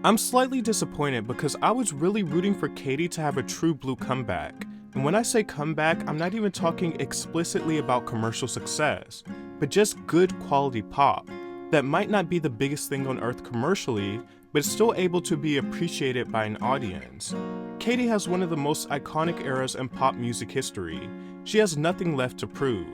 I'm slightly disappointed because I was really rooting for Katy to have a true blue comeback. And when I say comeback, I'm not even talking explicitly about commercial success, but just good quality pop that might not be the biggest thing on earth commercially, but is still able to be appreciated by an audience. Katy has one of the most iconic eras in pop music history. She has nothing left to prove.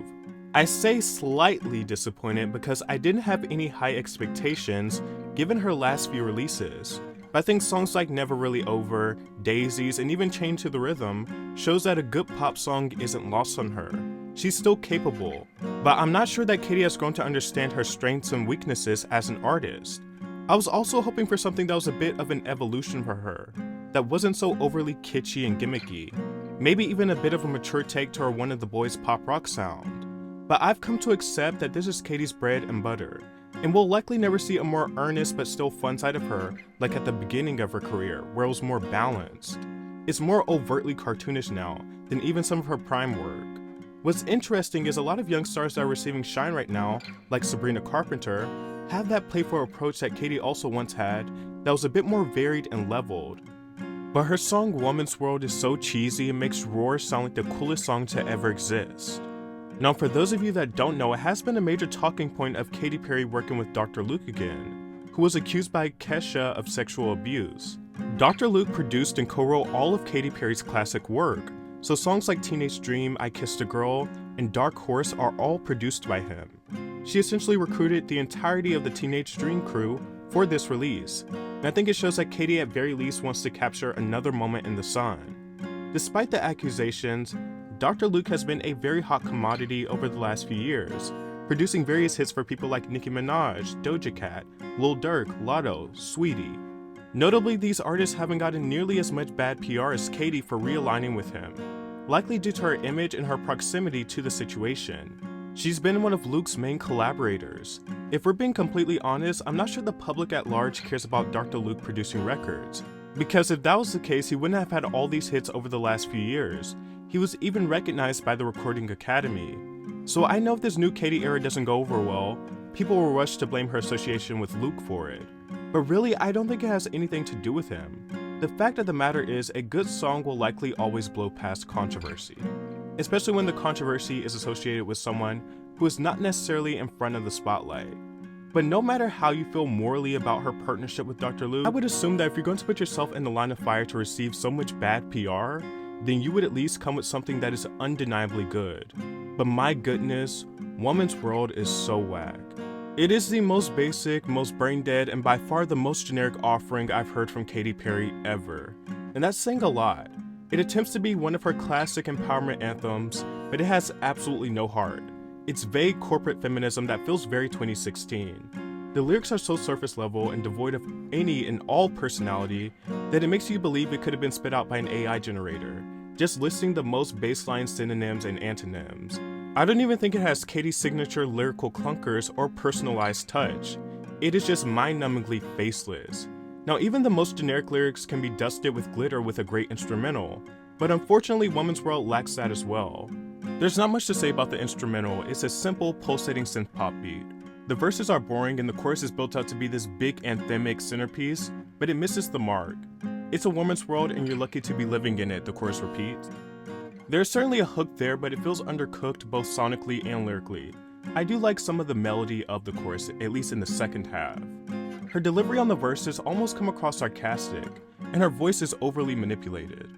I say slightly disappointed because I didn't have any high expectations given her last few releases. But I think songs like Never Really Over, Daisies, and even Chained to the Rhythm shows that a good pop song isn't lost on her. She's still capable, but I'm not sure that Katy has grown to understand her strengths and weaknesses as an artist. I was also hoping for something that was a bit of an evolution for her, that wasn't so overly kitschy and gimmicky, maybe even a bit of a mature take to her One of the Boys pop rock sound. But I've come to accept that this is Katy's bread and butter, and we'll likely never see a more earnest but still fun side of her like at the beginning of her career, where it was more balanced. It's more overtly cartoonish now than even some of her prime work. What's interesting is a lot of young stars that are receiving shine right now, like Sabrina Carpenter, have that playful approach that Katy also once had that was a bit more varied and leveled. But her song Woman's World is so cheesy and makes Roar sound like the coolest song to ever exist. Now, for those of you that don't know, it has been a major talking point of Katy Perry working with Dr. Luke again, who was accused by Kesha of sexual abuse. Dr. Luke produced and co-wrote all of Katy Perry's classic work, so songs like Teenage Dream, I Kissed a Girl, and Dark Horse are all produced by him. She essentially recruited the entirety of the Teenage Dream crew for this release, and I think it shows that Katy at very least wants to capture another moment in the sun. Despite the accusations, Dr. Luke has been a very hot commodity over the last few years, producing various hits for people like Nicki Minaj, Doja Cat, Lil Durk, Lotto, Sweetie. Notably, these artists haven't gotten nearly as much bad PR as Katy for realigning with him, likely due to her image and her proximity to the situation. She's been one of Luke's main collaborators. If we're being completely honest, I'm not sure the public at large cares about Dr. Luke producing records, because if that was the case, he wouldn't have had all these hits over the last few years. He was even recognized by the Recording Academy. So I know if this new Katy era doesn't go over well, people will rush to blame her association with Luke for it. But really, I don't think it has anything to do with him. The fact of the matter is, a good song will likely always blow past controversy, especially when the controversy is associated with someone who is not necessarily in front of the spotlight. But no matter how you feel morally about her partnership with Dr. Luke, I would assume that if you're going to put yourself in the line of fire to receive so much bad PR, then you would at least come with something that is undeniably good. But my goodness, Woman's World is so whack. It is the most basic, most brain-dead, and by far the most generic offering I've heard from Katy Perry ever. And that's saying a lot. It attempts to be one of her classic empowerment anthems, but it has absolutely no heart. It's vague corporate feminism that feels very 2016. The lyrics are so surface level and devoid of any and all personality that it makes you believe it could have been spit out by an AI generator, just listing the most baseline synonyms and antonyms. I don't even think it has Katy's signature lyrical clunkers or personalized touch. It is just mind-numbingly faceless. Now, even the most generic lyrics can be dusted with glitter with a great instrumental, but unfortunately Woman's World lacks that as well. There's not much to say about the instrumental. It's a simple, pulsating synth pop beat. The verses are boring and the chorus is built out to be this big anthemic centerpiece, but it misses the mark. It's a woman's world and you're lucky to be living in it, the chorus repeats. There's certainly a hook there, but it feels undercooked both sonically and lyrically. I do like some of the melody of the chorus, at least in the second half. Her delivery on the verses almost come across sarcastic, and her voice is overly manipulated.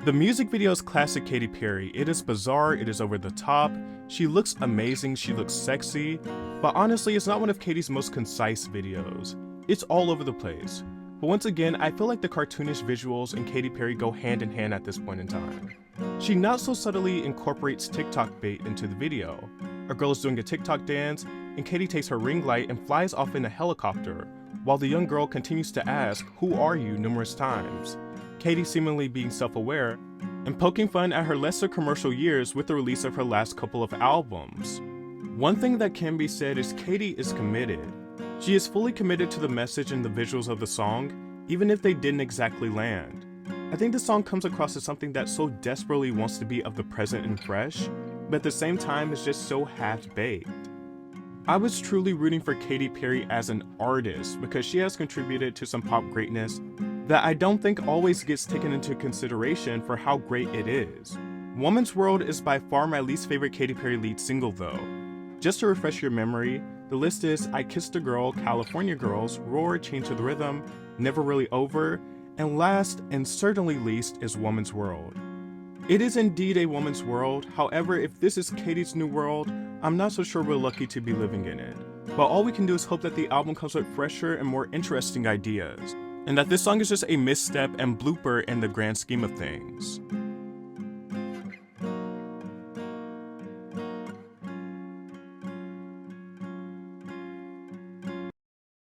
The music video is classic Katy Perry. It is bizarre, it is over the top, she looks amazing, she looks sexy, but honestly, it's not one of Katy's most concise videos. It's all over the place. But once again, I feel like the cartoonish visuals and Katy Perry go hand in hand at this point in time. She not so subtly incorporates TikTok bait into the video. A girl is doing a TikTok dance, and Katy takes her ring light and flies off in a helicopter, while the young girl continues to ask, "Who are you?" numerous times. Katy seemingly being self-aware, and poking fun at her lesser commercial years with the release of her last couple of albums. One thing that can be said is Katy is committed. She is fully committed to the message and the visuals of the song, even if they didn't exactly land. I think the song comes across as something that so desperately wants to be of the present and fresh, but at the same time is just so half-baked. I was truly rooting for Katy Perry as an artist because she has contributed to some pop greatness that I don't think always gets taken into consideration for how great it is. Woman's World is by far my least favorite Katy Perry lead single though. Just to refresh your memory, the list is I Kissed a Girl, California Girls, Roar, Change to the Rhythm, Never Really Over, and last and certainly least is Woman's World. It is indeed a woman's world, however if this is Katy's new world, I'm not so sure we're lucky to be living in it. But all we can do is hope that the album comes with fresher and more interesting ideas, and that this song is just a misstep and blooper in the grand scheme of things.